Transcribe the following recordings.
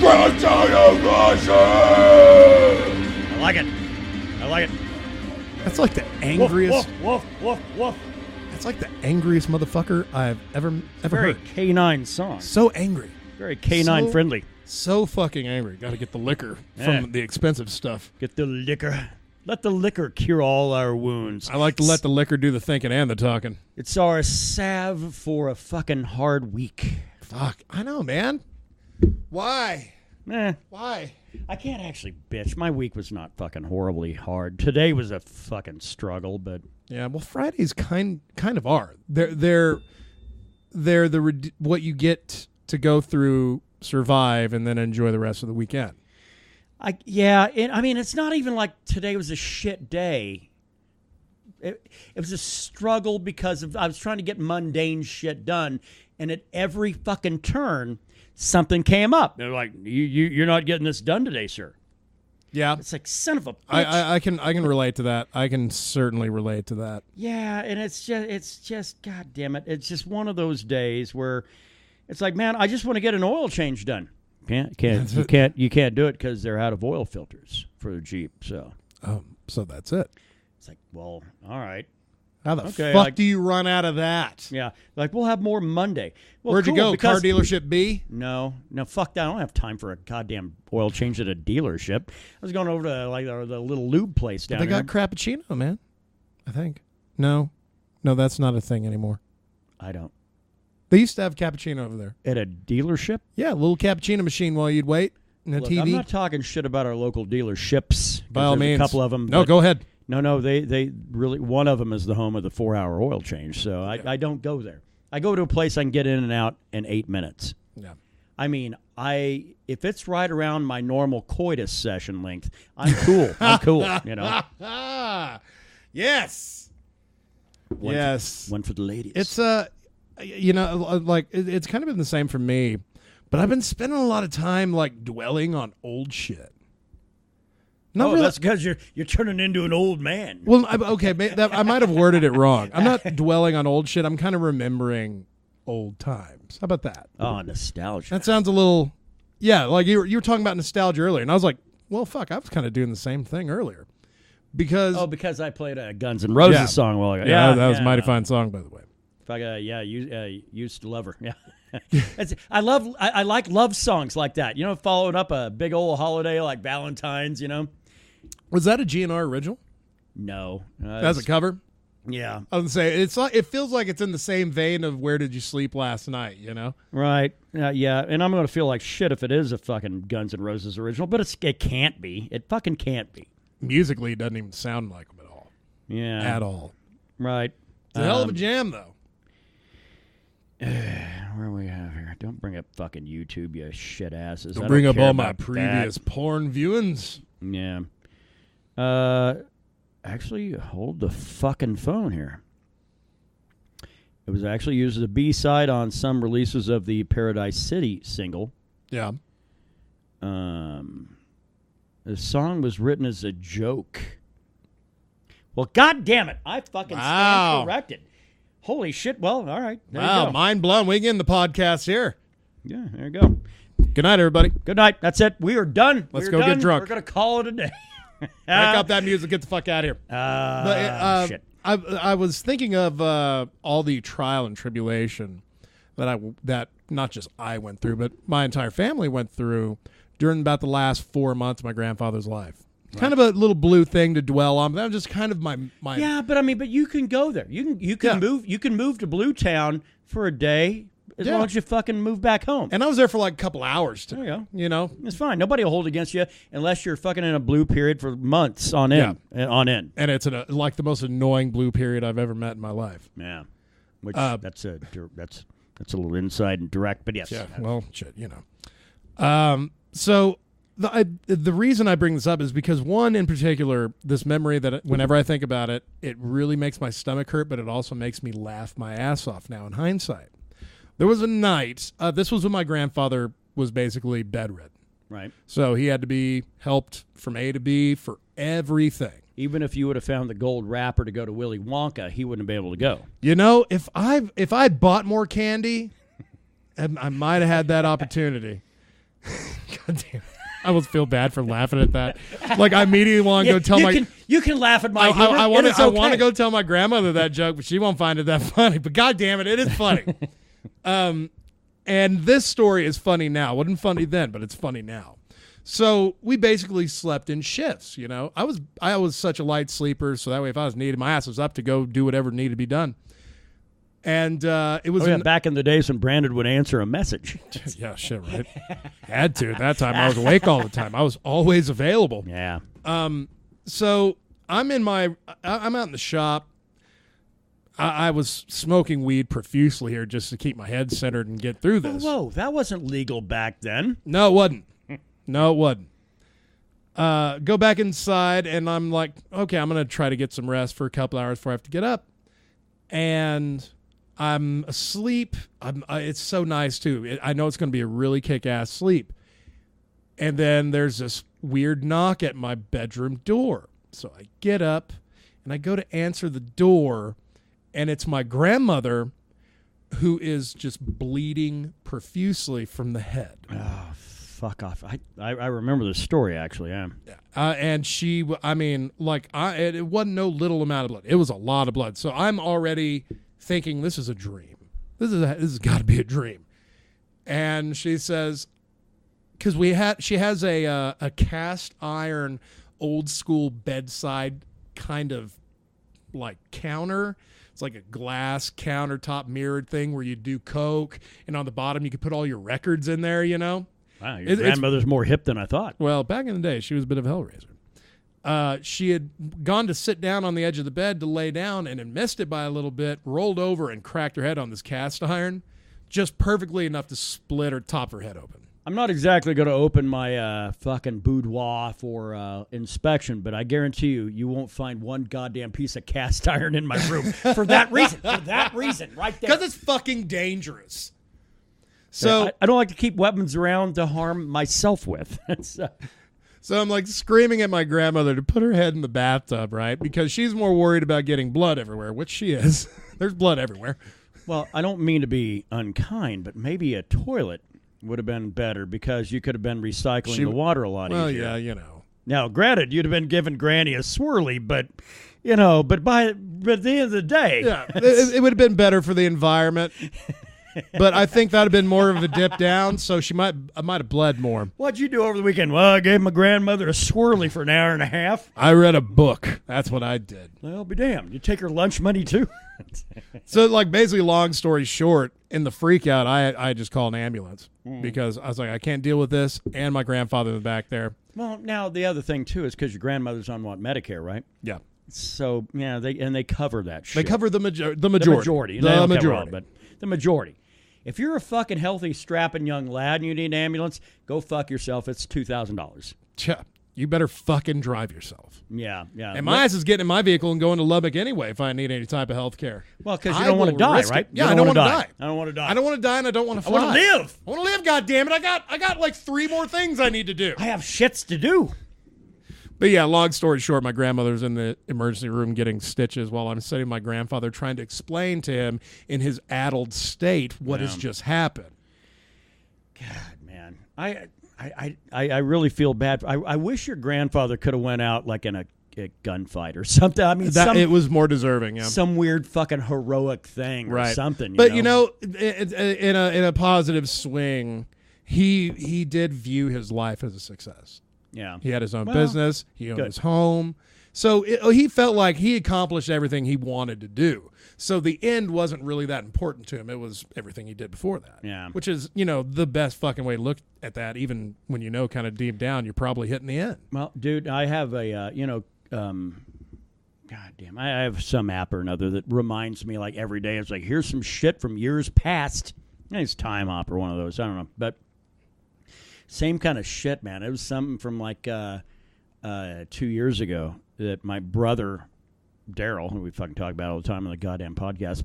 I like it. I like it. That's like the angriest. Woof, woof, woof, woof. That's like the angriest motherfucker I've ever Very heard. canine song. So angry. Very canine friendly. So fucking angry. Got to get the liquor from the expensive stuff. Get the liquor. Let the liquor cure all our wounds. I like to let the liquor do the thinking and the talking. It's our salve for a fucking hard week. Fuck. I know, man. Why? Why? I can't actually bitch. My week was not fucking horribly hard. Today was a fucking struggle, but yeah. Well, Fridays kind of are. They're the what you get to go through, survive, and then enjoy the rest of the weekend. I mean, it's not even like today was a shit day. It was a struggle because I was trying to get mundane shit done, and at every fucking turn, something came up. They're like, "You're not getting this done today, sir." Yeah, it's like, son of a bitch. I can relate to that. I can certainly relate to that. Yeah, and it's just god damn it. It's just one of those days where it's like, man, I just want to get an oil change done. You can't do it because they're out of oil filters for the Jeep. So that's it. It's like, well, all right. How the fuck do you run out of that? Yeah, like we'll have more Monday. Well, where'd you go? Car dealership B? No, fuck that. I don't have time for a goddamn oil change at a dealership. I was going over to like the little lube place down there. They got Crappuccino, man. I think. No, that's not a thing anymore. I don't. They used to have cappuccino over there. At a dealership? Yeah, a little cappuccino machine while you'd wait and a TV. I'm not talking shit about our local dealerships. By all means. A couple of them. No, go ahead. No, they really, one of them is the home of the 4-hour oil change, so I don't go there. I go to a place I can get in and out in 8 minutes. Yeah. I mean, if it's right around my normal coitus session length, I'm cool. I'm cool, you know. Yes. One for the ladies. It's like it's kind of been the same for me, but I've been spending a lot of time like dwelling on old shit. That's because you're turning into an old man. Well, I might have worded it wrong. I'm not dwelling on old shit. I'm kind of remembering old times. How about that? Oh, nostalgia. That sounds a little, like you were talking about nostalgia earlier, and I was like, well, fuck, I was kind of doing the same thing earlier. Because I played a Guns N' Roses song a while ago. Yeah, that was a mighty fine song, by the way. Used to love her. Yeah. I like love songs like that. You know, following up a big old holiday like Valentine's, you know. Was that a GNR original? No. That's a cover? Yeah. I was going to say, it feels like it's in the same vein of Where Did You Sleep Last Night, you know? Right. Yeah, and I'm going to feel like shit if it is a fucking Guns N' Roses original, but it can't be. It fucking can't be. Musically, it doesn't even sound like them at all. Yeah. At all. Right. It's a hell of a jam, though. Where do we have here? Don't bring up fucking YouTube, you shit asses. Don't bring up all my previous porn viewings. Yeah. Actually, hold the fucking phone here. It was actually used as a B-side on some releases of the Paradise City single. Yeah. The song was written as a joke. Well, God damn it. I fucking stand corrected. Holy shit. Well, all right. There you go. Mind blown. We end the podcast here. Yeah, there you go. Good night, everybody. Good night. That's it. We are done. Let's go get drunk. We're going to call it a day. Break up that music. Get the fuck out of here. Shit. I was thinking of all the trial and tribulation that not just I went through, but my entire family went through during about the last 4 months of my grandfather's life. Right. Kind of a little blue thing to dwell on, but that was just kind of my. Yeah, but I mean, you can go there. You can move. You can move to Blue Town for a day as long as you fucking move back home. And I was there for like a couple hours. There you go. You know, it's fine. Nobody will hold against you unless you're fucking in a blue period for months on end. Yeah. On end. And it's like the most annoying blue period I've ever met in my life. Yeah, which that's a little inside and direct, but yes. Yeah. Well, shit, you know. So. The reason I bring this up is because one in particular, this memory that whenever I think about it, it really makes my stomach hurt, but it also makes me laugh my ass off now in hindsight. There was a night, this was when my grandfather was basically bedridden. Right. So he had to be helped from A to B for everything. Even if you would have found the gold wrapper to go to Willy Wonka, he wouldn't have been able to go. You know, if I'd bought more candy, I might have had that opportunity. God damn. I almost feel bad for laughing at that. Like, I immediately want to go tell you can laugh at my humor. I want to go tell my grandmother that joke, but she won't find it that funny. But God damn it is funny. And this story is funny now. It wasn't funny then, but it's funny now. So we basically slept in shifts, you know. I was such a light sleeper, so that way if I was needed, my ass was up to go do whatever needed to be done. And it was back in the days when Brandon would answer a message. Yeah, shit, right. Had to. At that time, I was awake all the time. I was always available. Yeah. So I'm out in the shop. I was smoking weed profusely here just to keep my head centered and get through this. Whoa, that wasn't legal back then. No, it wasn't. No, it wasn't. Go back inside, and I'm like, okay, I'm going to try to get some rest for a couple hours before I have to get up. And I'm asleep. It's so nice, too. I know it's going to be a really kick-ass sleep. And then there's this weird knock at my bedroom door. So I get up, and I go to answer the door, and it's my grandmother, who is just bleeding profusely from the head. Oh, fuck off. I remember this story, actually. Yeah. And she, I mean, like, it wasn't no little amount of blood. It was a lot of blood. So I'm already thinking this is a dream. This has got to be a dream. And she says, because she has a cast iron old school bedside kind of like counter. It's like a glass countertop mirrored thing where you do coke, and on the bottom you could put all your records in there, you know. Wow, your grandmother's more hip than I thought. Well, back in the day, she was a bit of a hellraiser. She had gone to sit down on the edge of the bed to lay down and had missed it by a little bit, rolled over and cracked her head on this cast iron, just perfectly enough to split her top of her head open. I'm not exactly going to open my fucking boudoir for inspection, but I guarantee you won't find one goddamn piece of cast iron in my room for that reason. For that reason, right there. Because it's fucking dangerous. So I don't like to keep weapons around to harm myself with. So I'm like screaming at my grandmother to put her head in the bathtub, right? Because she's more worried about getting blood everywhere, which she is. There's blood everywhere. Well, I don't mean to be unkind, but maybe a toilet would have been better because you could have been recycling the water a lot easier. Well, yeah, you know. Now, granted, you'd have been giving Granny a swirly, but you know, but at the end of the day, yeah, it would have been better for the environment. But I think that would have been more of a dip down, so I might have bled more. What'd you do over the weekend? Well, I gave my grandmother a swirly for an hour and a half. I read a book. That's what I did. Well, be damned. You take her lunch money, too? So, like, basically, long story short, in the freak out, I just called an ambulance because I was like, I can't deal with this, and my grandfather was back there. Well, now, the other thing, too, is because your grandmother's on, Medicare, right? Yeah. So, yeah, they cover that shit. They cover the majority. The majority. The majority. All, but the majority. If you're a fucking healthy, strapping young lad and you need an ambulance, go fuck yourself. It's $2,000. Yeah, you better fucking drive yourself. Yeah. And my ass is getting in my vehicle and going to Lubbock anyway if I need any type of health care. Well, because you don't want to die, right? Yeah, I don't want to die. I don't want to die. I don't want to die, and I don't want to fly. I want to live. I want to live, goddammit. I got like 3 more things I need to do. I have shits to do. But yeah, long story short, my grandmother's in the emergency room getting stitches while I'm sitting with my grandfather trying to explain to him in his addled state what has just happened. God, man. I really feel bad. I wish your grandfather could have went out like in a gunfight or something. I mean, it was more deserving. Yeah. Some weird fucking heroic thing or something. But, you know, in a positive swing, he did view his life as a success. Yeah. He had his own business. He owned his home. So he felt like he accomplished everything he wanted to do. So the end wasn't really that important to him. It was everything he did before that. Yeah. Which is, you know, the best fucking way to look at that, even when you know kind of deep down you're probably hitting the end. Well, dude, I have a, God damn, I have some app or another that reminds me like every day. It's like, here's some shit from years past. I think it's Time Hop or one of those. I don't know. But same kind of shit, man. It was something from like 2 years ago that my brother Daryl, who we fucking talk about all the time on the goddamn podcast,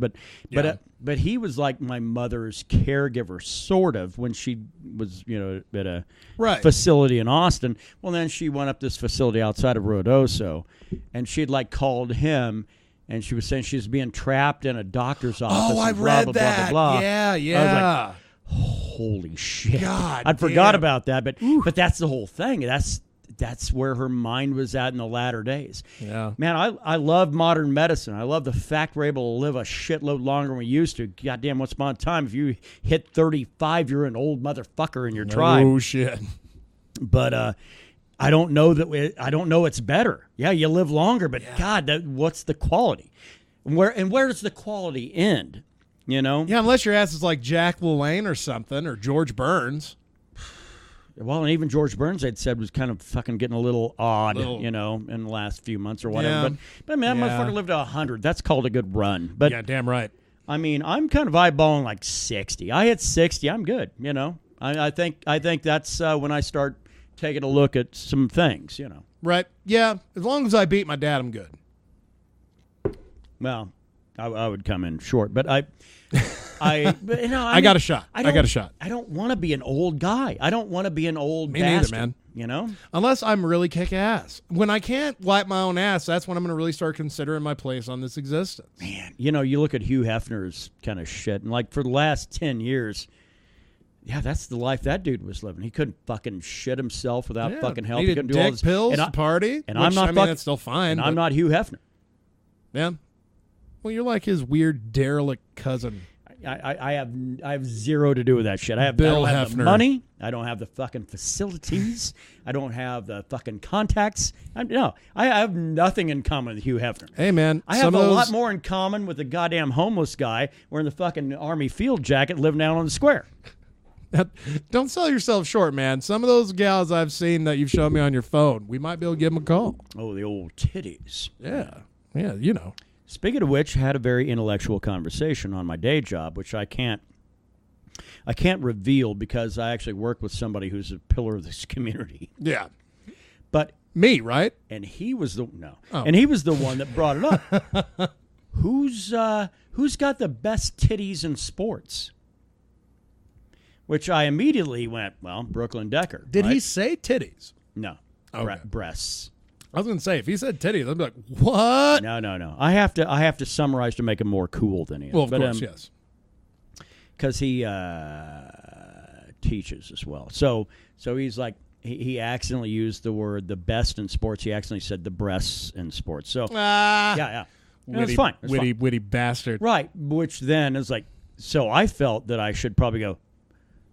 but he was like my mother's caregiver, sort of, when she was, you know, at a facility in Austin. Well, then she went up this facility outside of Ruidoso, and she'd like called him, and she was saying she was being trapped in a doctor's office. Oh, I and read blah, blah, that. Blah, blah, blah. Yeah. I was like, holy shit. God I'd forgot damn. about that, but that's the whole thing. That's where her mind was at in the latter days. Yeah. Man, I love modern medicine. I love the fact we're able to live a shitload longer than we used to. Goddamn, what's my time? If you hit 35, you're an old motherfucker in your tribe. Oh, shit. But I don't know I don't know it's better. Yeah, you live longer, but God, what's the quality? Where does the quality end? You know? Yeah, unless your ass is like Jack LaLanne or something, or George Burns. Well, and even George Burns, they'd said, was kind of fucking getting a little odd, you know, in the last few months or whatever. Yeah. But man, that motherfucker lived to 100. That's called a good run. But Yeah, damn right. I mean, I'm kind of eyeballing like 60. I hit 60, I'm good. You know, I think that's when I start taking a look at some things. You know, Right. Yeah, as long as I beat my dad, I'm good. well, I would come in short, but but, you know, I got a shot. I got a shot. I don't want to be an old guy. I don't want to be an old Me bastard. neither, man. You know, Unless I'm really kick ass. When I can't wipe my own ass, that's when I'm going to really start considering my place on this existence. man. You know, you look at Hugh Hefner's kind of shit, and like for the last 10 years. Yeah, that's the life that dude was living. He couldn't fucking shit himself without fucking help. He Needed couldn't do all dick this pills, and party. and I'm not that's still fine. And but, I'm not Hugh Hefner. Yeah. Well, you're like his weird derelict cousin. I have zero to do with that shit. I Bill don't have Hefner. the money. I don't have the fucking facilities. I don't have the fucking contacts. I have nothing in common with Hugh Hefner. Hey, man. I have a lot more in common with the goddamn homeless guy wearing the fucking army field jacket living down on the square. Don't sell yourself short, man. Some of those gals I've seen that you've shown me on your phone, we might be able to give them a call. Oh, the old titties. Yeah. Yeah, you know. Speaking of which, had a very intellectual conversation on my day job, which I can't reveal because I actually work with somebody who's a pillar of this community. Yeah. But Me, right? and he was the Oh. and he was the one that brought it up. Who's got the best titties in sports? Which I immediately went, well, Brooklyn Decker. Did right? he say titties? No. Okay. Breasts. I was going to say, if he said titties, I'd be like, what? No. I have to summarize to make him more cool than he is. Well, of course, yes. Because he teaches as well. So he's like, he accidentally used the word the best in sports. He accidentally said the breasts in sports. So, yeah. Witty, It's fine. It's witty, fine. witty bastard. Right. Which then is like, so I felt that I should probably go,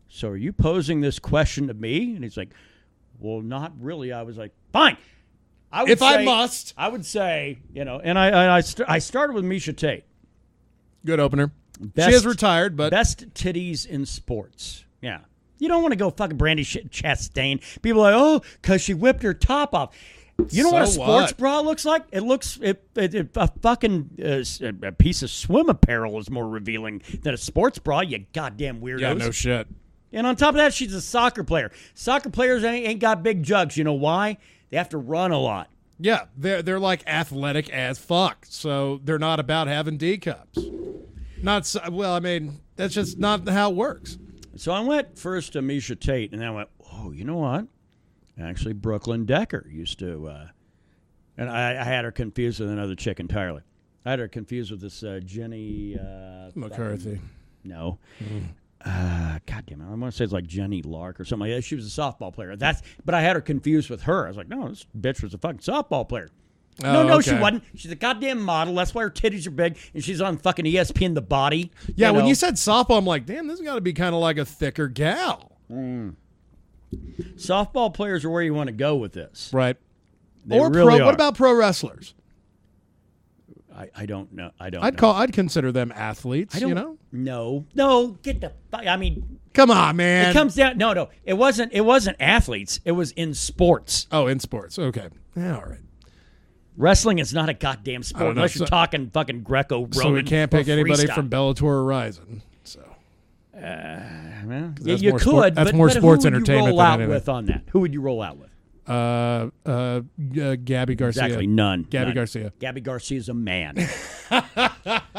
so are you posing this question to me? And he's like, well, not really. I was like, fine. I would say, you know, and I started with Misha Tate. Good opener. Best, She is retired, but best titties in sports. Yeah. You don't want to go fucking Brandy Chastain. People are like, oh, because she whipped her top off. You know what a sports bra looks like? It looks a fucking a piece of swim apparel is more revealing than a sports bra. You goddamn weirdos. yeah, no shit. And on top of that, she's a soccer player. Soccer players ain't got big jugs. You know why? They have to run a lot. Yeah, they're like athletic as fuck, so they're not about having D cups. Not so, well. I mean, that's just not how it works. So I went first to Misha Tate, and then I went, oh, you know what? Actually, Brooklyn Decker used to, and I had her confused with another chick entirely. I had her confused with this Jenny McCarthy. No. God damn it. I want to say it's like Jenny Lark or something like that. She was a softball player. But I had her confused with her. I was like, no, this bitch was a fucking softball player. No, okay. she wasn't. She's a goddamn model. That's why her titties are big, and she's on fucking ESPN The Body. Yeah, when know. you said softball, I'm like, damn, this has got to be kind of like a thicker gal. Softball players are where you want to go with this. Right. They or really what are. about pro wrestlers? I don't know. I'd consider them athletes, you know? No, get the fuck. I mean, Come on, man. it comes down. No, it wasn't athletes. It was in sports. Oh, in sports. Okay. Yeah, all right. Wrestling is not a goddamn I sport don't know. unless you're talking fucking Greco-Roman. So we can't pick or anybody freestyle. from Bellator or Horizon. So Well, that's you more could, sport- that's but, more but sports who would entertainment you roll than out anything. with on that? Who would you roll out with? Gabby Garcia. Exactly, none. Gabby None. Garcia. Gabby Garcia's a man.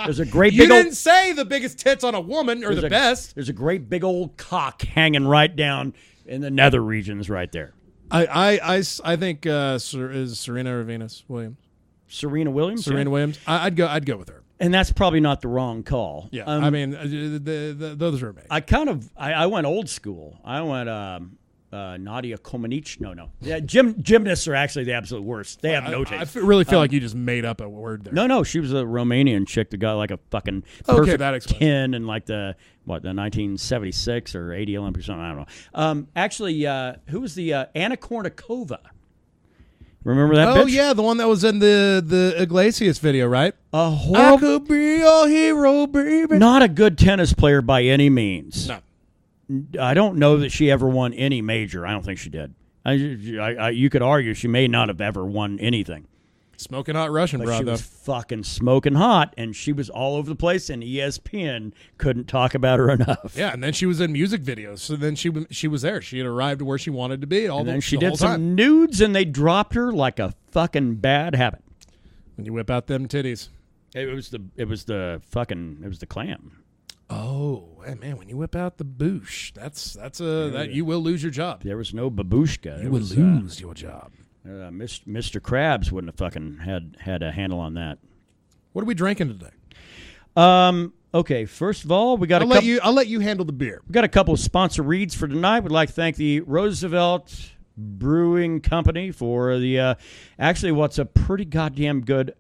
There's a great You big didn't old. say the biggest tits on a woman or the best. There's a great big old cock hanging right down in the nether regions, right there. I think is Serena or Venus Williams. Serena Williams. Serena Williams. I'd go with her. And that's probably not the wrong call. Yeah, I mean, those are amazing. I went old school. I went Nadia Comaneci. No. Yeah, gymnasts are actually the absolute worst. They have no taste. I really feel like you just made up a word there. No, she was a Romanian chick that got like a fucking perfect 10 in like the 1976 or 80 Olympics or something. I don't know. Actually, who was the Anna Kournikova? Remember that bitch? Oh, yeah, the one that was in the Iglesias video, right? I could be your hero, baby. Not a good tennis player by any means. No. I don't know that she ever won any major. I don't think she did. You could argue she may not have ever won anything. Smoking hot Russian broad, she though. was fucking smoking hot, and she was all over the place, and ESPN couldn't talk about her enough. Yeah, and then she was in music videos, so then she was there. She had arrived where she wanted to be. And then she did some nudes, and they dropped her like a fucking bad habit. When you whip out them titties. It was the clam. Oh, man, when you whip out the boosh, that you will lose your job. There was no babushka. You will lose your job. Mr. Krabs wouldn't have fucking had a handle on that. What are we drinking today? Okay, first of all, we got I'll let you handle the beer. We got a couple of sponsor reads for tonight. We'd like to thank the Roosevelt Brewing Company for the actually what's a pretty goddamn good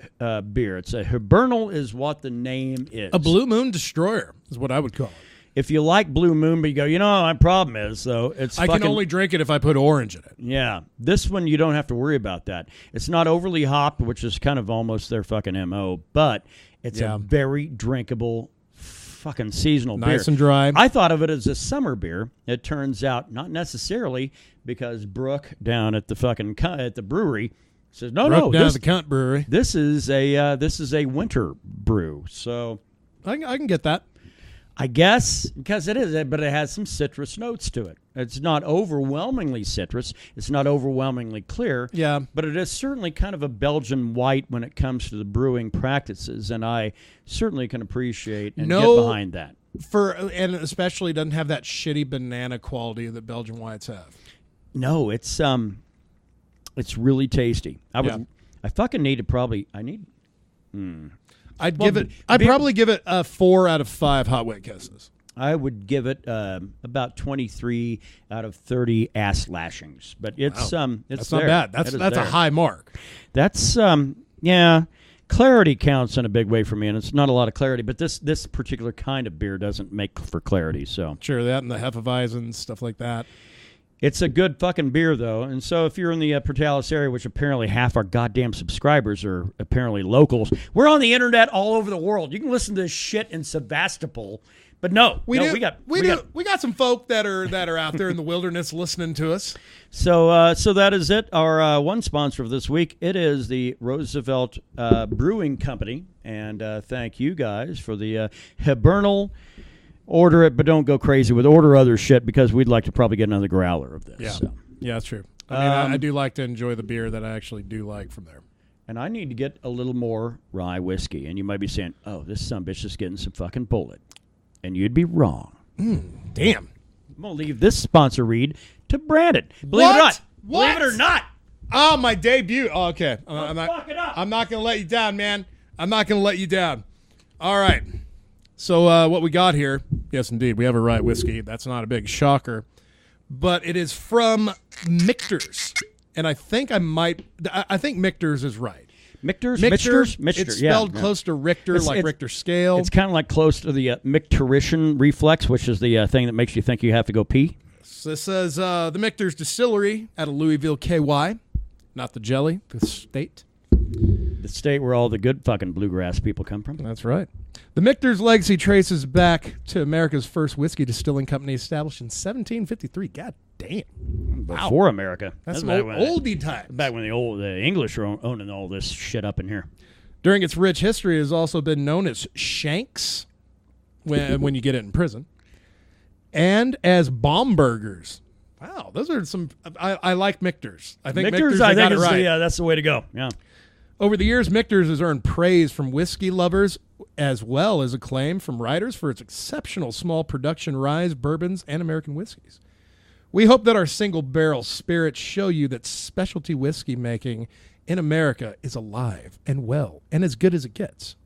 beer. It's a Hibernal is what the name is. A Blue Moon Destroyer is what I would call it. If you like Blue Moon, but you go, my problem is, though, I can only drink it if I put orange in it. Yeah. This one, you don't have to worry about that. It's not overly hopped, which is kind of almost their fucking MO, but it's a very drinkable fucking seasonal beer. Nice and dry. I thought of it as a summer beer. It turns out not necessarily, because Brooke down at the brewery says, down at the Cunt Brewery. This is a winter brew. So I can get that. I guess, because it is, but it has some citrus notes to it. It's not overwhelmingly citrus. It's not overwhelmingly clear. Yeah. But it is certainly kind of a Belgian white when it comes to the brewing practices, and I certainly can appreciate and get behind that. And especially doesn't have that shitty banana quality that Belgian whites have. No, it's really tasty. I fucking need to probably, I'd probably give it a 4 out of 5 hot wet kisses. I would give it about 23 out of 30 ass lashings. But it's that's not bad. That's a high mark. That's clarity counts in a big way for me, and it's not a lot of clarity. But this particular kind of beer doesn't make for clarity. So sure, that and the Hefeweizen, stuff like that. It's a good fucking beer, though. And so if you're in the Portales area, which apparently half our goddamn subscribers are apparently locals, we're on the internet all over the world. You can listen to this shit in Sevastopol. But we got some folk that are out there in the wilderness listening to us. So that is it. Our one sponsor of this week, it is the Roosevelt Brewing Company. And thank you guys for the Hibernal. Order it, but don't go crazy with order other shit, because we'd like to probably get another growler of this. Yeah, so. Yeah, that's true. I mean, I do like to enjoy the beer that I actually do like from there. And I need to get a little more rye whiskey. And you might be saying, oh, this sumbitch is getting some fucking bullet. And you'd be wrong. Damn. I'm going to leave this sponsor read to Brandon. Believe it or not. Believe it or not. Oh, my debut. Oh, okay. I'm fuck it up. I'm not going to let you down, man. I'm not going to let you down. All right. So what we got here, yes, indeed, we have a rye whiskey. That's not a big shocker. But it is from Michter's. And I think Michter's is right. Michter's? It's spelled close to Richter, like Richter scale. It's kind of like close to the Micturition reflex, which is the thing that makes you think you have to go pee. So this says the Michter's Distillery out of Louisville, KY. Not the jelly, the state. The state where all the good fucking bluegrass people come from. That's right. The Michter's legacy traces back to America's first whiskey distilling company established in 1753. God damn. Before America. That's some oldie times. Back when the English were owning all this shit up in here. During its rich history, it has also been known as Shanks when you get it in prison, and as Baumburgers. Wow, those are some. I like Michter's. I think Michter's got it right. That's the way to go. Yeah. Over the years, Michter's has earned praise from whiskey lovers as well as acclaim from writers for its exceptional small production ryes, bourbons, and American whiskeys. We hope that our single-barrel spirits show you that specialty whiskey making in America is alive and well and as good as it gets.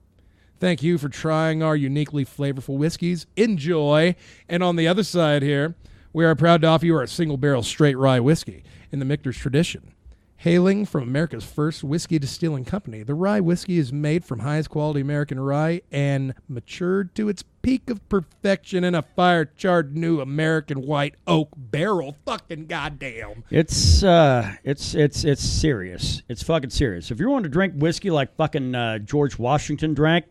Thank you for trying our uniquely flavorful whiskeys. Enjoy. And on the other side here, we are proud to offer you our single barrel straight rye whiskey in the Michter's tradition. Hailing from America's first whiskey distilling company, the rye whiskey is made from highest quality American rye and matured to its peak of perfection in a fire-charred new American white oak barrel. Fucking goddamn. It's serious. It's fucking serious. If you want to drink whiskey like fucking George Washington drank,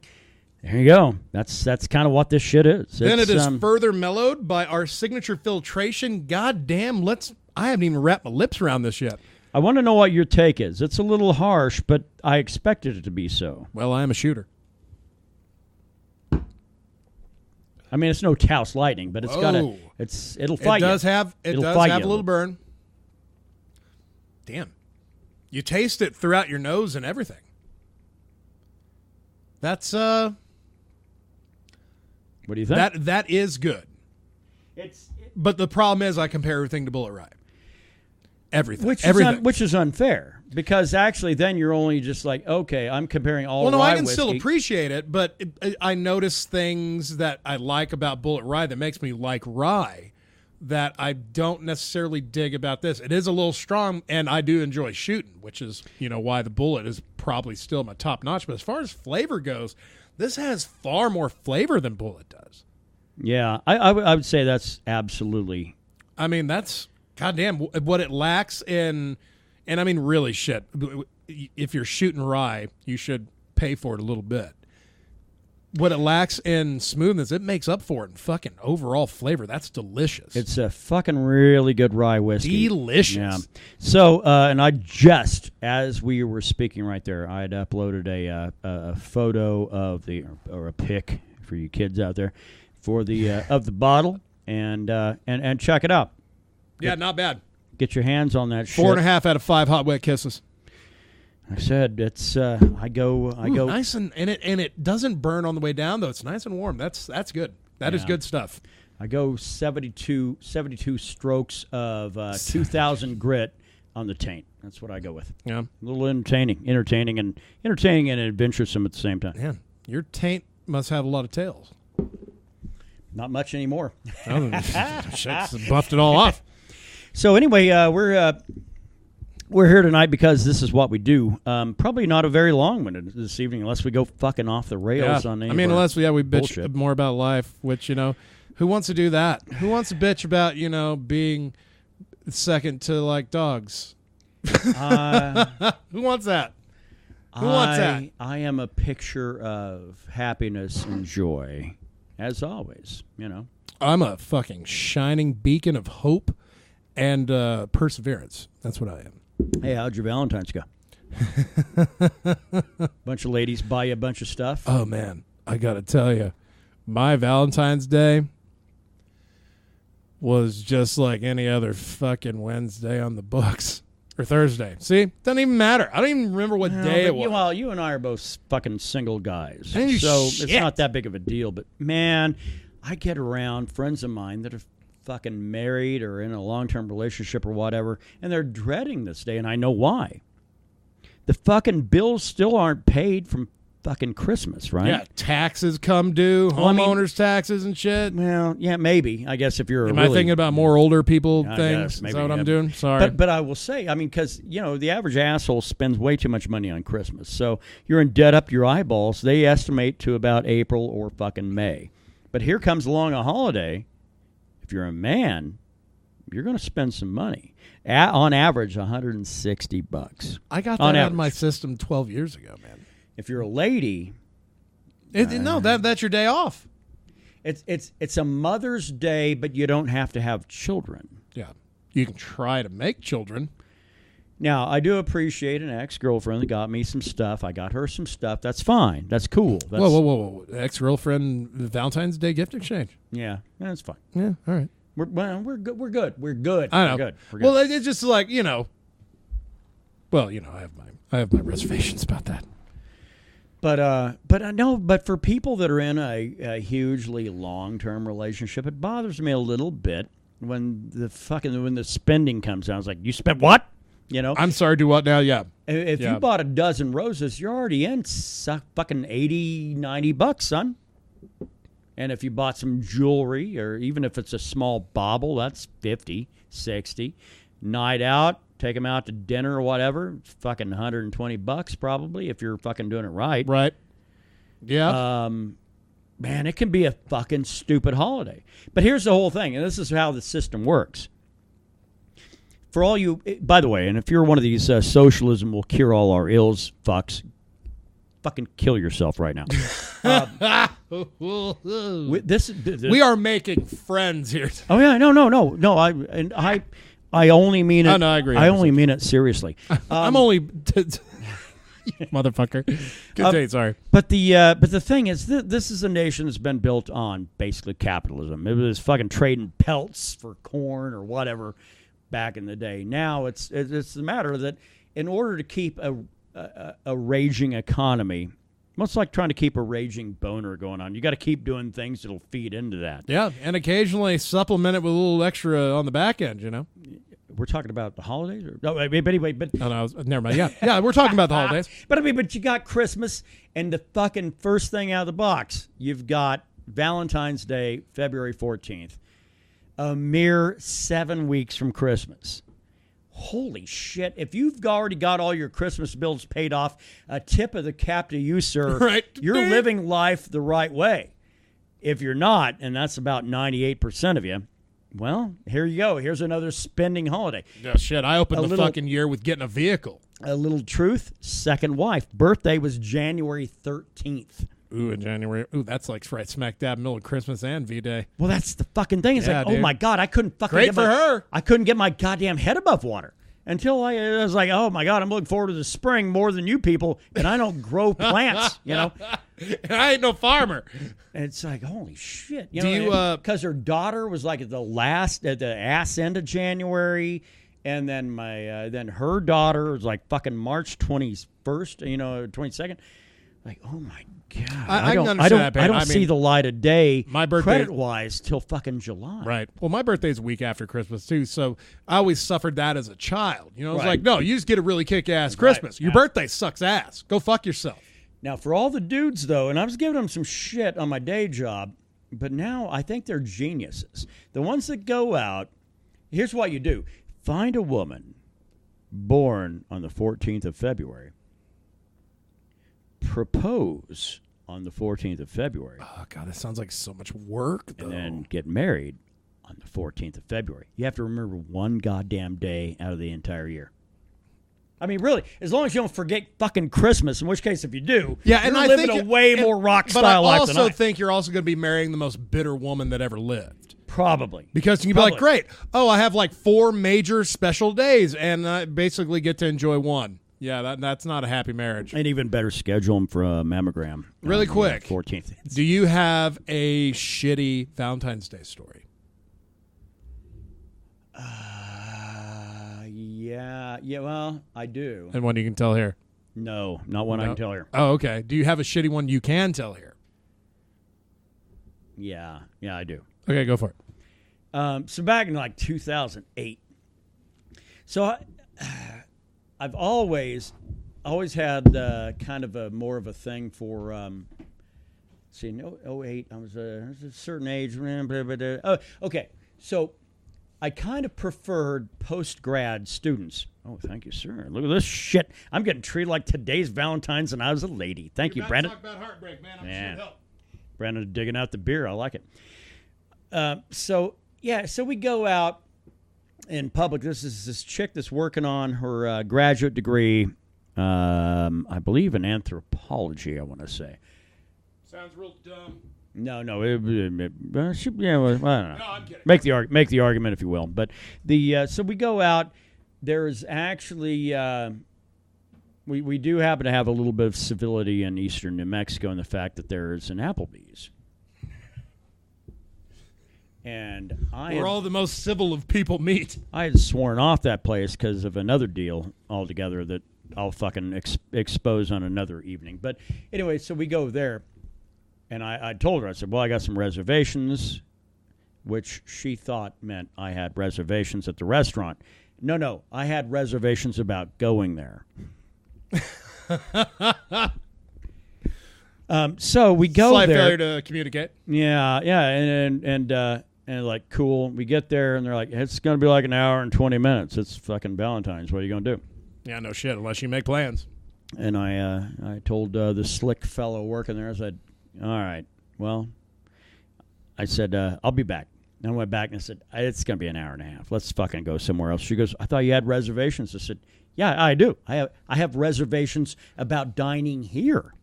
there you go. That's kind of what this shit is. Then it is further mellowed by our signature filtration. Goddamn, I haven't even wrapped my lips around this yet. I want to know what your take is. It's a little harsh, but I expected it to be so. Well, I am a shooter. I mean, it's no Taos Lightning, but it'll fight you. It does have a little burn. Damn. You taste it throughout your nose and everything. That's What do you think? That is good. But the problem is I compare everything to Bullet Rye. Everything. Which is unfair, because actually then you're only just like, okay, I'm comparing all Well, no, rye I can whiskey. still appreciate it, but I notice things that I like about Bullet Rye that makes me like rye that I don't necessarily dig about this. It is a little strong, and I do enjoy shooting, which is, why the Bullet is probably still my top notch. But as far as flavor goes, this has far more flavor than Bullet does. Yeah, I would say that's absolutely. I mean, that's goddamn what it lacks in, and I mean, really shit. If you're shooting rye, you should pay for it a little bit. What it lacks in smoothness, it makes up for it in fucking overall flavor. That's delicious. It's a fucking really good rye whiskey. Delicious. Yeah. So, and I just, as we were speaking right there, I had uploaded a photo of or a pic for you kids out there for the of the bottle, and check it out. Yeah, not bad. Get your hands on that shit. 4.5 out of 5 hot wet kisses. I said it's. I go nice and it doesn't burn on the way down though. It's nice and warm. That's good. That is good stuff. I go 72 strokes of 2,000 grit on the taint. That's what I go with. Yeah, a little entertaining and adventuresome at the same time. Man, your taint must have a lot of tails. Not much anymore. Shit's buffed it all off. So anyway, we're here tonight because this is what we do. Probably not a very long one this evening, unless we go fucking off the rails on any. Unless we bitch bullshit. More about life, which who wants to do that? Who wants to bitch about being second to like dogs? Who wants that? Who wants that? I am a picture of happiness and joy, as always. I'm a fucking shining beacon of hope and perseverance. That's what I am. Hey, how'd your Valentine's go? Bunch of ladies buy you a bunch of stuff. Oh, man. I got to tell you, my Valentine's Day was just like any other fucking Wednesday on the books. Or Thursday. See? Doesn't even matter. I don't even remember what day it was. Well, you and I are both fucking single guys. Hey, so shit. It's not that big of a deal. But, man, I get around friends of mine that are fucking married or in a long-term relationship or whatever, and they're dreading this day, and I know why. The fucking bills still aren't paid from fucking Christmas, right? Yeah, taxes come due, homeowners taxes and shit. Well, yeah, maybe. I guess if you're Am I thinking about more older people things? Guess, maybe, is that what I'm doing? Sorry. But I will say, because, the average asshole spends way too much money on Christmas. So you're in debt up your eyeballs. They estimate to about April or fucking May. But here comes along a holiday. If you're a man, you're going to spend some money. On average, $160. I got that out of my system 12 years ago, man. If you're a lady, no, that's your day off. It's a Mother's Day, but you don't have to have children. Yeah, you can try to make children. Now, I do appreciate an ex-girlfriend that got me some stuff. I got her some stuff. That's fine. That's cool. Whoa. Ex-girlfriend Valentine's Day gift exchange. Yeah, that's fine. Yeah, all right. We're good. We're good. I know. We're good. Well, it's just like, Well, I have my reservations about that. But for people that are in a hugely long-term relationship, it bothers me a little bit when the spending comes out. It's like, you spent what? You know, I'm sorry, do what now? Yeah. if you bought a dozen roses, you're already in fucking $80, $90, son. And if you bought some jewelry, or even if it's a small bauble, that's 50, 60. Night out, take them out to dinner or whatever, it's fucking $120 probably if you're fucking doing it right. Right. Yeah. Man, it can be a fucking stupid holiday. But here's the whole thing, and this is how the system works. For all you, by the way, and if you're one of these socialism will cure all our ills fucks, fucking kill yourself right now. We are making friends here. Oh yeah, no. I only mean it. Oh, no, I agree. I only mean it seriously. I'm only motherfucker. Continue, sorry. But the thing is, this is a nation that's been built on basically capitalism. It was fucking trading pelts for corn or whatever back in the day. Now it's the matter that in order to keep a raging economy, much like trying to keep a raging boner going on, you got to keep doing things that'll feed into that. Yeah, and occasionally supplement it with a little extra on the back end, you know. We're talking about the holidays? But anyway, but... Oh, no, never mind. Yeah, we're talking about the holidays. But you got Christmas, and the fucking first thing out of the box, you've got Valentine's Day, February 14th. A mere 7 weeks from Christmas. Holy shit. If you've already got all your Christmas bills paid off, a tip of the cap to you, sir. Right. You're living life the right way. If you're not, and that's about 98% of you, well, here you go. Here's another spending holiday. Oh, shit. I opened the fucking year with getting a vehicle. A little truth. Second wife. Birthday was January 13th. Ooh, in January. Ooh, that's like right smack dab middle of Christmas and V-Day. Well, that's the fucking thing. It's Yeah, like, dude. oh my God, I couldn't fucking Great for her. I couldn't get my goddamn head above water until I was like, oh my God, I'm looking forward to the spring more than you people, and I don't grow plants, you know. And I ain't no farmer. And it's like, holy shit. Do you, because her daughter was like at the ass end of January, and then then her daughter was like fucking March 21st, 22nd. Like, oh my God. I can understand that, I Pam. don't see the light of day My birthday- credit-wise till fucking July. Right. Well, my birthday's a week after Christmas, too, so I always suffered that as a child. You know, it's Right. like, no, you just get a really kick-ass Christmas. Your birthday sucks ass. Go fuck yourself. Now, for all the dudes, though, and I was giving them some shit on my day job, but now I think they're geniuses. The ones that go out, here's what you do. Find a woman born on the 14th of February. Propose on the 14th of February. Oh, God, that sounds like so much work, though. And then get married on the 14th of February. You have to remember one goddamn day out of the entire year. I mean, really, as long as you don't forget fucking Christmas, in which case, if you do, Yeah, and you're I living think a way more rock But I style life than also I. think you're also going to be marrying the most bitter woman that ever lived. Probably. Because you can be like, great. Oh, I have like 4 major special days, and I basically get to enjoy one. Yeah, that's not a happy marriage. And even better, schedule them for a mammogram. Really quick. 14th. Do you have a shitty Valentine's Day story? Yeah, well, I do. And one you can tell here? No, not one I can tell here. Oh, okay. Do you have a shitty one you can tell here? Yeah, I do. Okay, go for it. So back in like 2008. So I've always had kind of a more of a thing for, 08, I was a certain age. Oh, okay. So I kind of preferred post-grad students. Oh, thank you, sir. Look at this shit. I'm getting treated like today's Valentine's and I was a lady. Thank you, Brandon. Talk about heartbreak, man. I'm Yeah. sure it helped. Brandon digging out the beer. I like it. So we go out in public. This is this chick that's working on her graduate degree, I believe in anthropology, I want to say. Sounds real dumb. No. Well, I don't know. No, I'm kidding. Make the argument if you will. But so we go out. There's actually we do happen to have a little bit of civility in eastern New Mexico in the fact that there's an Applebee's. And Where all the most civil of people meet. I had sworn off that place because of another deal altogether that I'll fucking expose on another evening. But anyway, so we go there. And I told her, I said, well, I got some reservations, which she thought meant I had reservations at the restaurant. No. I had reservations about going there. So we go Slight there. failure to communicate. Yeah, and like, cool. We get there, and they're like, it's going to be like an hour and 20 minutes. It's fucking Valentine's. What are you going to do? Yeah, no shit, unless you make plans. And I told the slick fellow working there, I said, all right, well, I said, I'll be back. And I went back and I said, it's going to be an hour and a half. Let's fucking go somewhere else. She goes, I thought you had reservations. I said, yeah, I do. I have reservations about dining here.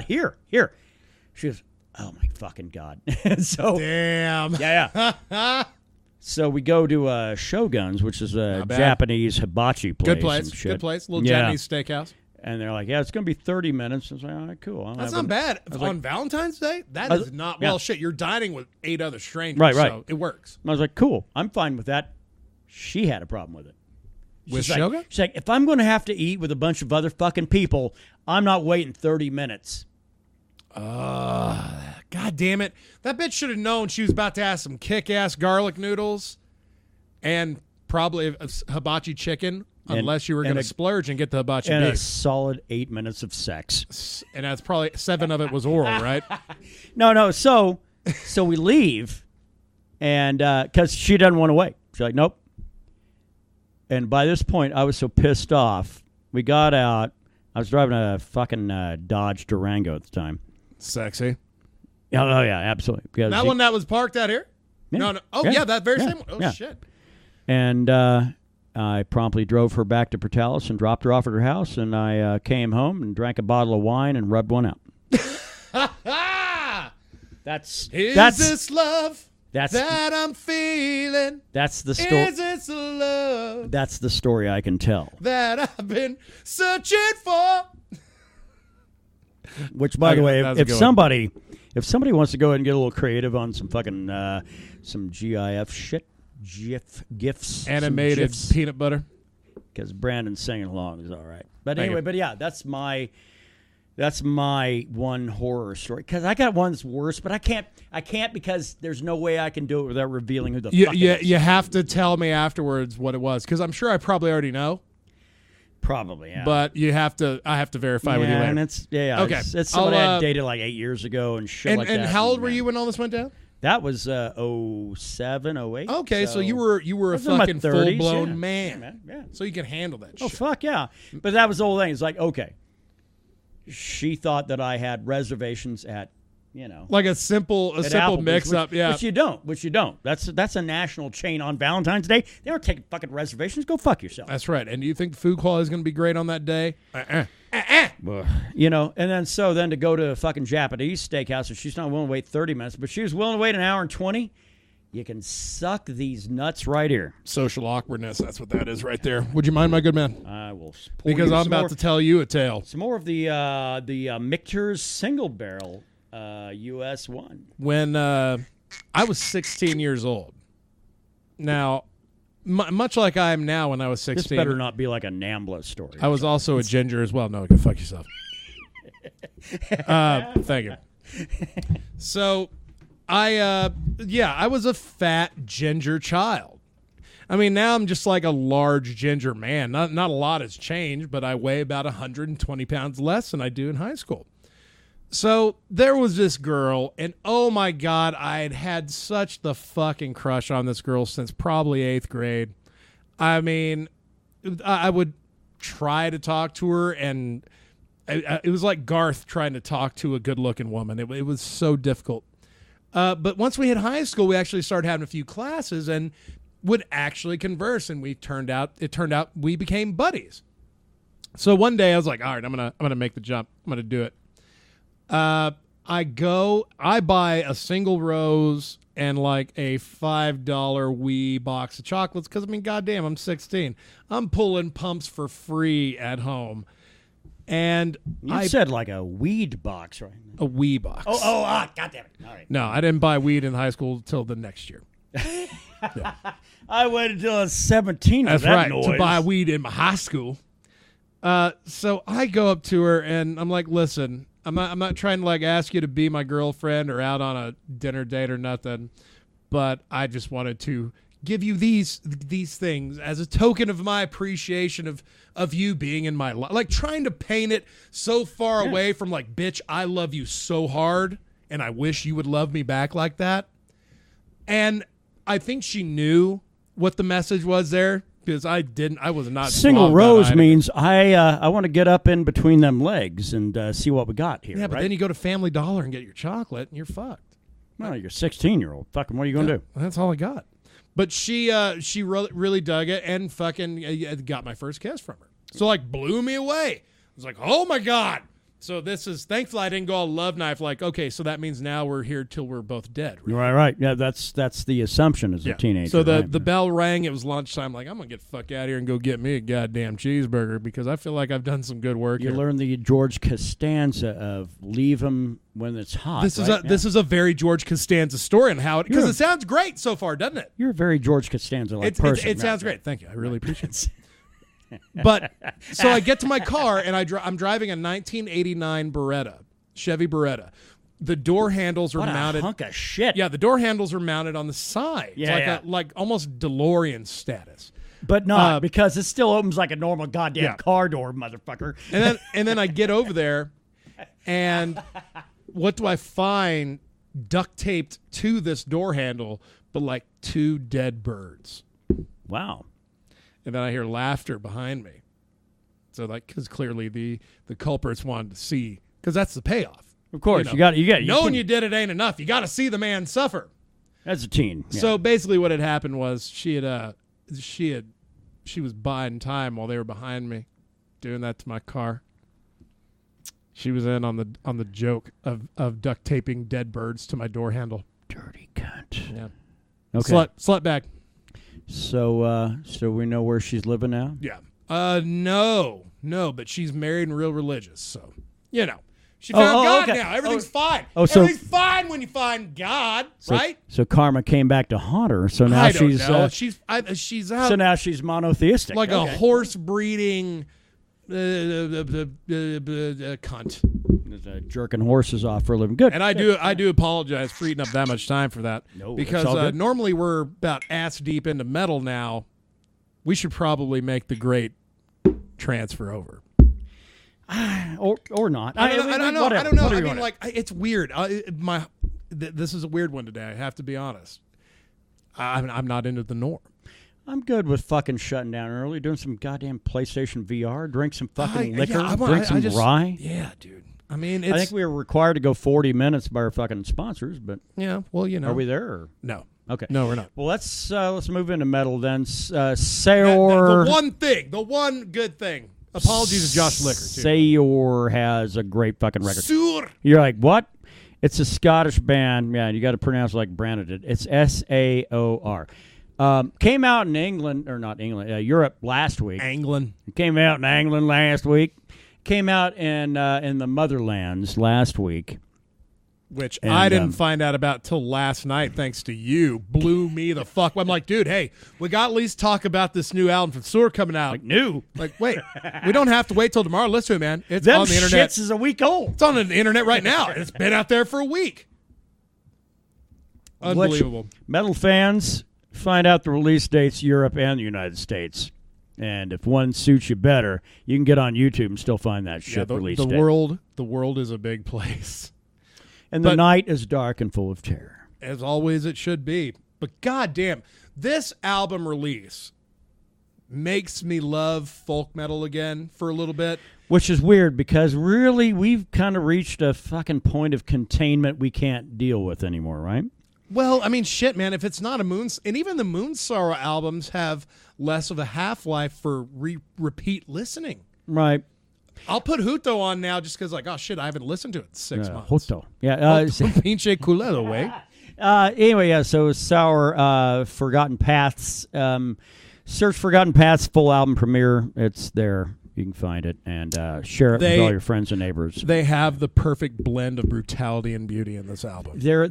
Here. She goes, oh my fucking God. So damn. Yeah. So we go to Shogun's, which is a Japanese hibachi place. Good place. Little Japanese steakhouse. And they're like, yeah, it's going to be 30 minutes. I was like, all right, cool. That's not bad. On Valentine's Day? That is not, well, shit, you're dining with 8 other strangers. Right. So it works. I was like, cool. I'm fine with that. She had a problem with it. With Shogun? She's like, if I'm going to have to eat with a bunch of other fucking people, I'm not waiting 30 minutes. God damn it. That bitch should have known she was about to have some kick-ass garlic noodles and probably a hibachi chicken, unless you were going to splurge and get the hibachi and beef. A solid 8 minutes of sex. And that's probably 7 of it was oral, right? No. So we leave, and because she doesn't want to wait. She's like, nope. And by this point, I was so pissed off. We got out. I was driving a fucking Dodge Durango at the time. Sexy. Oh, yeah, absolutely. Because that one that was parked out here? Yeah. No. Oh, yeah, that very same one. Oh, shit. And I promptly drove her back to Portales and dropped her off at her house. And I came home and drank a bottle of wine and rubbed one out. Is this love that I'm feeling? That's the story. Is this love? That's the story I can tell. That I've been searching for. Which, by the way, if somebody wants to go ahead and get a little creative on some fucking some GIF shit, GIFs, animated peanut butter, because Brandon's singing along is all right. But anyway, that's my one horror story, because I got one that's worse, but I can't because there's no way I can do it without revealing who the fuck it is. You have to tell me afterwards what it was, because I'm sure I probably already know. Probably, yeah. But I have to verify with you later. And it's okay. It's somebody I dated like 8 years ago and shit like that. And how old were you when all this went down? That was 07, 08. Okay, so you were a fucking full blown man. Yeah. So you can handle that shit. Oh fuck yeah. But that was the whole thing. It's like, okay. She thought that I had reservations at, like a simple mix up, yeah. Which you don't. That's a national chain on Valentine's Day. They aren't taking fucking reservations. Go fuck yourself. That's right. And do you think the food quality is going to be great on that day? And then to go to a fucking Japanese steakhouse, and she's not willing to wait 30 minutes, but she was willing to wait an hour and 20. You can suck these nuts right here. Social awkwardness. That's what that is right there. Would you mind, my good man? I will. Because I'm about to tell you a tale. Some more of the Michter's single barrel US 1. When I was 16 years old. Now, much like I am now when I was 16. This better not be like a NAMBLA story. I was also a ginger as well. No, go fuck yourself. Thank you. So, I was a fat ginger child. I mean, now I'm just like a large ginger man. Not a lot has changed, but I weigh about 120 pounds less than I do in high school. So there was this girl, and oh my God, I had such the fucking crush on this girl since probably 8th grade. I mean, I would try to talk to her, and it was like Garth trying to talk to a good-looking woman. It was so difficult. But once we hit high school, we actually started having a few classes and would actually converse, and it turned out we became buddies. So one day I was like, all right, I'm gonna make the jump. I'm gonna do it. I buy a single rose and like a $5 wee box of chocolates, because I mean, goddamn, I'm 16. I'm pulling pumps for free at home. And you said like a weed box, right? A wee box. Goddamn it. All right. No, I didn't buy weed in high school until the next year. Yeah. I waited until I was 17 for That's that right, noise. to buy weed in my high school. So I go up to her and I'm like, listen, I'm not trying to like ask you to be my girlfriend or out on a dinner date or nothing, but I just wanted to give you these things as a token of my appreciation of you being in my life. Like trying to paint it so far away from like, bitch, I love you so hard and I wish you would love me back like that. And I think she knew what the message was there because I was not. Single rose means I want to get up in between them legs and see what we got here. Yeah, but then you go to Family Dollar and get your chocolate and you're fucked. Well, you're a 16-year-old. Fucking what are you going to do? That's all I got. But she really dug it and fucking got my first kiss from her. So like blew me away. I was like, oh my God. So this is, thankfully I didn't go all love knife like, okay, so that means now we're here till we're both dead. Right. Yeah, that's the assumption as a teenager. So the bell rang, it was lunchtime, like I'm going to get the fuck out of here and go get me a goddamn cheeseburger because I feel like I've done some good work here. You learn the George Costanza of leave them when it's hot. This is a very George Costanza story and how it, because it sounds great so far, doesn't it? You're a very George Costanza-like person. It sounds great. Thank you. I really appreciate it. But so I get to my car and I'm driving a 1989 Beretta, Chevy Beretta. The door handles are mounted. A hunk of shit. Yeah, the door handles are mounted on the side. Yeah, it's like almost DeLorean status. But not because it still opens like a normal goddamn car door, motherfucker. And then I get over there, and what do I find duct taped to this door handle? But like 2 dead birds. Wow. And then I hear laughter behind me. So like, because clearly the culprits wanted to see, because that's the payoff. Of course, you got knowing you did it ain't enough. You got to see the man suffer. As a teen. Yeah. So basically, what had happened was she was buying time while they were behind me, doing that to my car. She was in on the joke of duct taping dead birds to my door handle. Dirty cunt. Yeah. Okay. Slut bag. So we know where she's living now? Yeah. No, but she's married and real religious, so she found God now. Everything's fine. Everything's fine when you find God, right? So karma came back to haunt her. So now she's she's out. So now she's monotheistic, like a horse breeding cunt. Jerking horses off for a living. Good. And I do apologize for eating up that much time for that. No, because normally we're about ass deep into metal now. We should probably make the great transfer over. Or not. I don't know. I mean, like, it's weird. This is a weird one today. I have to be honest. I'm not into the norm. I'm good with fucking shutting down early, doing some goddamn PlayStation VR, drink some fucking liquor, drink some rye. Yeah, dude. I mean, I think we were required to go 40 minutes by our fucking sponsors, but yeah, well, are we there? Or? No. Okay. No, we're not. Well, let's move into metal then. Saor. The one good thing. Apologies to Josh Licker, too. Saor has a great fucking record. Saor. You're like, what? It's a Scottish band. Yeah, you got to pronounce it like Brandon did. It's Saor. Came out in England, or not England, Europe last week. England. Came out in England last week. Came out in the Motherlands last week. Which I didn't find out about till last night, thanks to you. Blew me the fuck. I'm like, dude, hey, we got to at least talk about this new album from Saor coming out. Like, new? Like, wait, we don't have to wait till tomorrow. Listen to it, man. It's Them on the internet. Shits is a week old. It's on the internet right now. It's been out there for a week. Unbelievable. Metal fans, find out the release dates, Europe and the United States. And if one suits you better, you can get on YouTube and still find that shit release date. The world is a big place. And the night is dark and full of terror. As always, it should be. But goddamn, this album release makes me love folk metal again for a little bit. Which is weird because really we've kind of reached a fucking point of containment we can't deal with anymore, right? Well, I mean, shit, man. If it's not and even the Moonsorrow albums have less of a half-life for repeat listening. Right. I'll put Huto on now just because, like, oh, shit, I haven't listened to it in 6 months. Huto. Yeah. Pinche culero, way. Anyway, yeah, so Saor, Forgotten Paths. Search Forgotten Paths full album premiere. It's there. You can find it and share it with all your friends and neighbors. They have the perfect blend of brutality and beauty in this album. There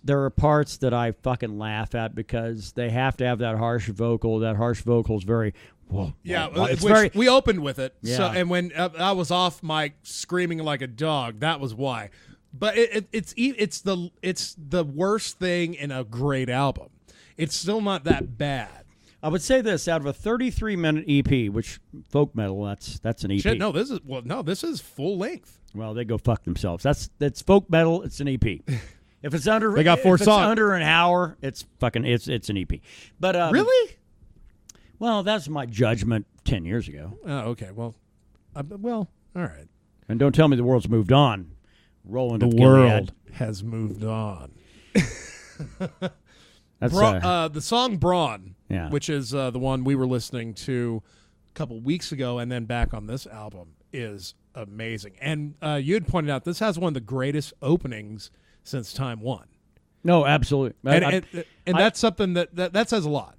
are parts that I fucking laugh at because they have to have that harsh vocal. That harsh vocal is very... we opened with it. Yeah. So, and when I was off mic screaming like a dog, that was why. But it's the worst thing in a great album. it's still not that bad. I would say this: out of a 33-minute EP, which folk metal, that's an EP. Shit, no, this is full length. Well, they go fuck themselves. That's folk metal. It's an EP. If it's under, they got 4 songs. It's under an hour, it's an EP. But really, well, that's my judgment 10 years ago. Oh, okay. Well, all right. And don't tell me the world's moved on. Roland, the world has moved on. That's the song "Brawn," yeah, which is the one we were listening to a couple weeks ago, and then back on this album, is amazing. And you had pointed out this has one of the greatest openings since Time One. No, absolutely, and that's something that says a lot.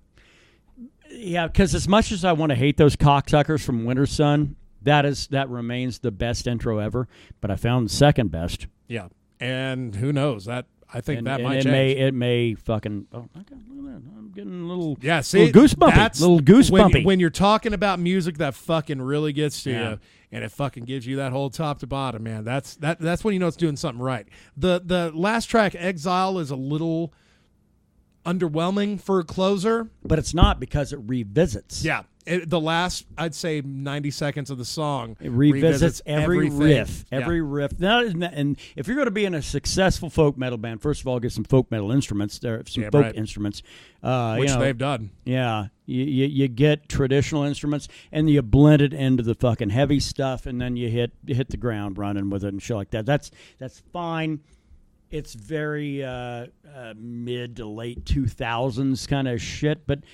Yeah, because as much as I want to hate those cocksuckers from Winter Sun, that remains the best intro ever. But I found the second best. Yeah, and who knows that. I think that might it change. It may fucking. Oh, I'm getting a little. Yeah, see, little goosebumpy. Little goosebumpy. When you're talking about music that fucking really gets to you, and it fucking gives you that whole top to bottom, man. That's when you know it's doing something right. The last track, "Exile," is a little underwhelming for a closer, but it's not because it revisits. Yeah. The last, I'd say, 90 seconds of the song, it revisits every everything. riff, riff. Now, and if you're going to be in a successful folk metal band, first of all, get some folk metal instruments. There are some folk instruments, which they've done. Yeah, you get traditional instruments, and you blend it into the fucking heavy stuff, and then you hit the ground running with it and shit like that. That's fine. It's very mid to late 2000s kind of shit, but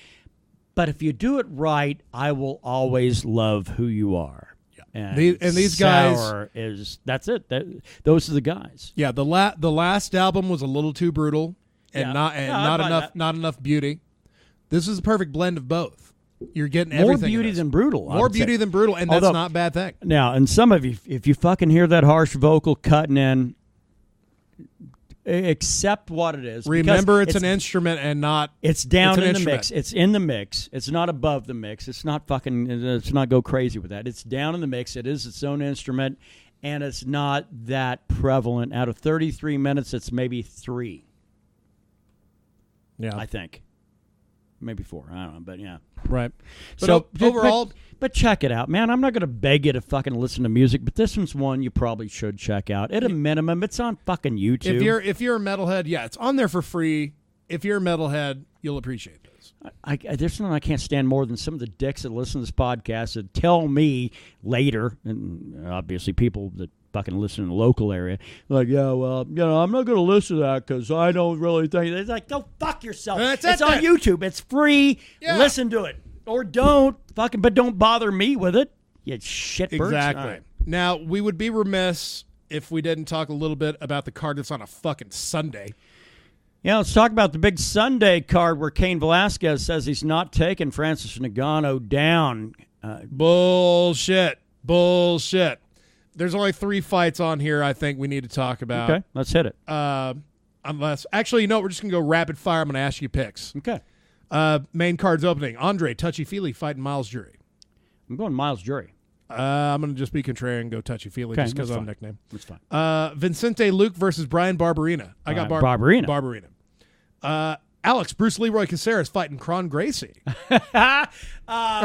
if you do it right, I will always love who you are. Yeah. And these guys, Saor that's it. Those are the guys. Yeah, the last album was a little too brutal and not enough beauty. This is a perfect blend of both. You're getting more everything beauty than brutal. More beauty than brutal, and that's not a bad thing. Now, and some of you, if you fucking hear that harsh vocal cutting in, accept what it is. Remember, it's an instrument and not. It's down in the mix. It's in the mix. It's not above the mix. It's not fucking. Let's not go crazy with that. It's down in the mix. It is its own instrument, and it's not that prevalent. Out of 33 minutes, it's maybe 3. Yeah, I think. Maybe 4. I don't know, but yeah. Right. But so overall. But check it out, man. I'm not going to beg you to fucking listen to music, but this one's one you probably should check out. At a minimum, it's on fucking YouTube. If you're a metalhead, yeah, it's on there for free. If you're a metalhead, you'll appreciate this. There's something I can't stand more than some of the dicks that listen to this podcast that tell me later, and obviously people that fucking listen in the local area, like, yeah, well, I'm not going to listen to that because I don't really think. It's like, go fuck yourself. It's on YouTube. It's free. Yeah. Listen to it. Or don't but don't bother me with it. You shitbirds. Exactly. Right. Now, we would be remiss if we didn't talk a little bit about the card that's on a fucking Sunday. Yeah, let's talk about the big Sunday card where Cain Velasquez says he's not taking Francis Ngannou down. Bullshit. There's only 3 fights on here I think we need to talk about. Okay, let's hit it. Actually, we're just going to go rapid fire. I'm going to ask you picks. Okay. Main card's opening. Andre Touchy-Feely fighting Miles Jury. I'm going Miles Jury. I'm going to just be contrarian and go Touchy-Feely just because I'm nickname. That's fine. Vincente Luke versus Brian Barberina. I got Barberina. Alex Bruce Leroy Caceres fighting Kron Gracie. Or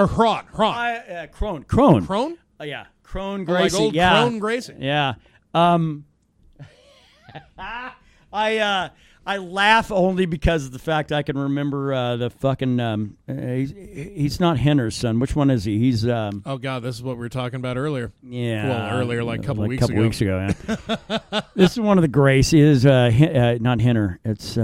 Kron. Kron. Kron? Yeah. Kron Gracie. Like old Kron Gracie. Yeah. I laugh only because of the fact I can remember the fucking. He's not Henner's son. Which one is he? He's. Oh God, this is what we were talking about earlier. Yeah. Well, earlier, like a couple weeks ago. Yeah. This is one of the Gracies. Not Henner. It's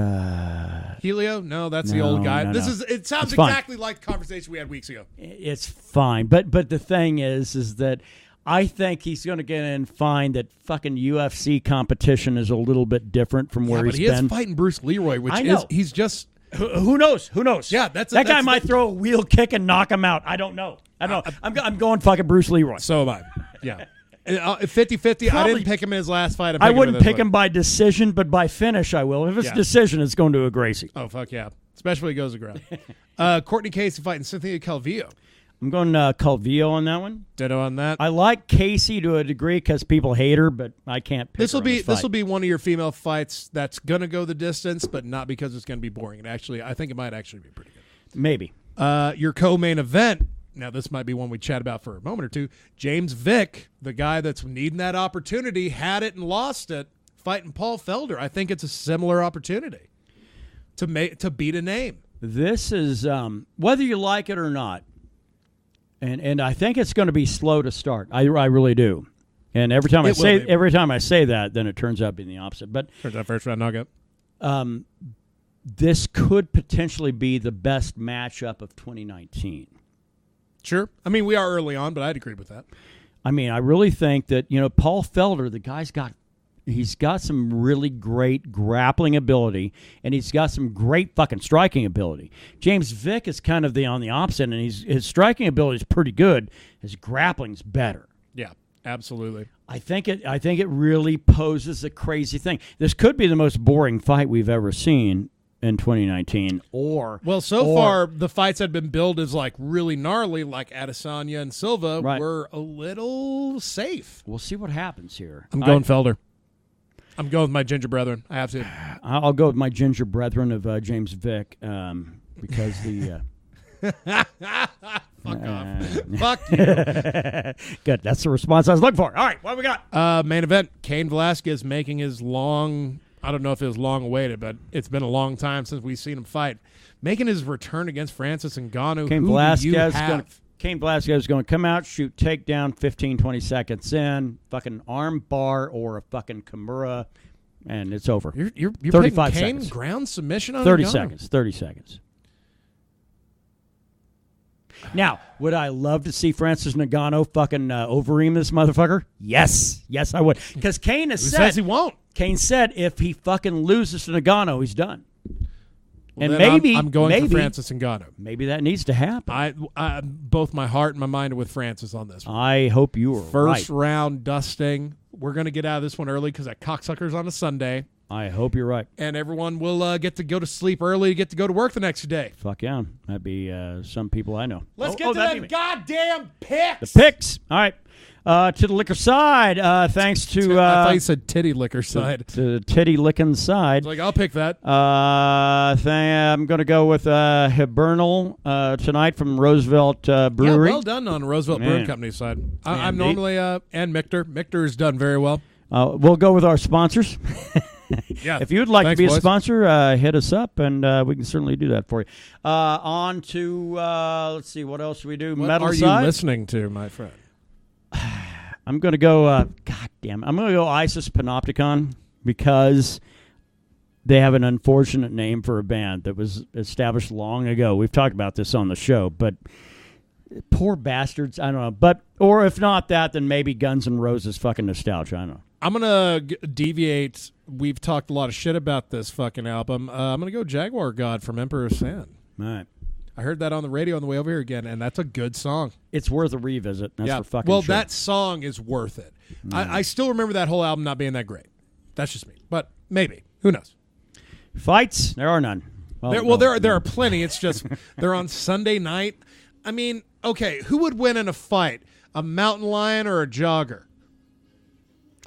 Helio. No, that's the old guy. It sounds exactly like the conversation we had weeks ago. It's fine, but the thing is that. I think he's going to get in and find that fucking UFC competition is a little bit different from where he's been. But he is fighting Bruce Leroy, which he's just... Who knows? Yeah, that guy might throw a wheel kick and knock him out. I don't know. I'm going fucking Bruce Leroy. So am I. Yeah. 50-50. I didn't pick him in his last fight. I wouldn't pick him by decision, but by finish I will. If it's decision, it's going to a Gracie. Oh, fuck yeah. Especially when he goes to ground. Courtney Casey fighting Cynthia Calvillo. I'm going Calvillo on that one. Ditto on that. I like Casey to a degree because people hate her, but I can't pick This will her be one of your female fights that's gonna go the distance, but not because it's gonna be boring. I think it might actually be pretty good. Maybe. Your co-main event. Now this might be one we chat about for a moment or two. James Vick, the guy that's needing that opportunity, had it and lost it, fighting Paul Felder. I think it's a similar opportunity to beat a name. This is whether you like it or not. And I think it's going to be slow to start. I really do. And every time I say that, then it turns out being the opposite. But turns out first round knockout. This could potentially be the best matchup of 2019. Sure. I mean, we are early on, but I'd agree with that. I mean, I really think that, Paul Felder, the guy's he's got some really great grappling ability, and he's got some great fucking striking ability. James Vick is kind of on the opposite, and his striking ability is pretty good. His grappling's better. Yeah, absolutely. I think it really poses a crazy thing. This could be the most boring fight we've ever seen in 2019. Far the fights that have been billed as like really gnarly, like Adesanya and Silva, were a little safe. We'll see what happens here. I'm going Felder. I'm going with my ginger brethren. I have to. I'll go with my ginger brethren of James Vick because the. Fuck off. Fuck you. Good. That's the response I was looking for. All right, what we got? Main event. Cain Velasquez making his long. I don't know if it was long awaited, but it's been a long time since we've seen him fight. Making his return against Francis Ngannou. Cain Velasquez is going to come out, shoot takedown 15, 20 seconds in, fucking arm bar or a fucking Kimura, and it's over. You're 35 Cain seconds. Ground submission on 30 Ngannou? seconds. 30 seconds. Now, would I love to see Francis Ngannou fucking overeem this motherfucker? Yes. Yes, I would. Because Cain has said he won't. Cain said if he fucking loses to Ngannou, he's done. Well, and maybe I'm going for Francis Ngannou. Maybe that needs to happen. I both my heart and my mind are with Francis on this one. I hope you are First round dusting. We're going to get out of this one early because that cocksucker's on a Sunday. I hope you're right. And everyone will get to go to sleep early, get to go to work the next day. Fuck yeah. That'd be some people I know. Let's get to them goddamn picks. The picks. All right. To the liquor side, thanks to... I thought you said titty liquor side. To the titty licking side. Like, I'll pick that. I'm going to go with Hibernal tonight from Roosevelt Brewery. Yeah, well done on Roosevelt Brewing Company's side. I'm normally... and Michter. Michter has done very well. We'll go with our sponsors. Yeah, if you'd like to be boys. a sponsor, hit us up, and we can certainly do that for you. On to, let's see, what else do we do? What Metal are side? you listening to, my friend? I'm going to go, I'm going to go Isis Panopticon because they have an unfortunate name for a band that was established long ago. We've talked about this on the show, but poor bastards, I don't know. But, or if not that, then maybe Guns N' Roses fucking nostalgia, I don't know. I'm going to deviate. We've talked a lot of shit about this fucking album. I'm going to go Jaguar God from Emperor's Sand. All right. I heard that on the radio on the way over here again, and that's a good song. It's worth a revisit. That's for fucking well, sure. that song is worth it. I still remember that whole album not being that great. That's just me. But maybe. Who knows? Fights? There are none. There are plenty. It's just they're on Sunday night. I mean, okay, who would win in a fight? A mountain lion or a jogger?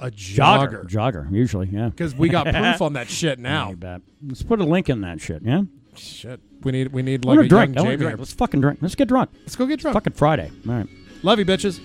A jogger. Jogger, usually, yeah. Because we got proof on that shit now. Let's put a link in that shit, yeah? Shit. We need like a drink. young Jamie. Let's fucking drink. Let's get drunk. Let's go get drunk. Fucking Friday. All right. Love you, bitches.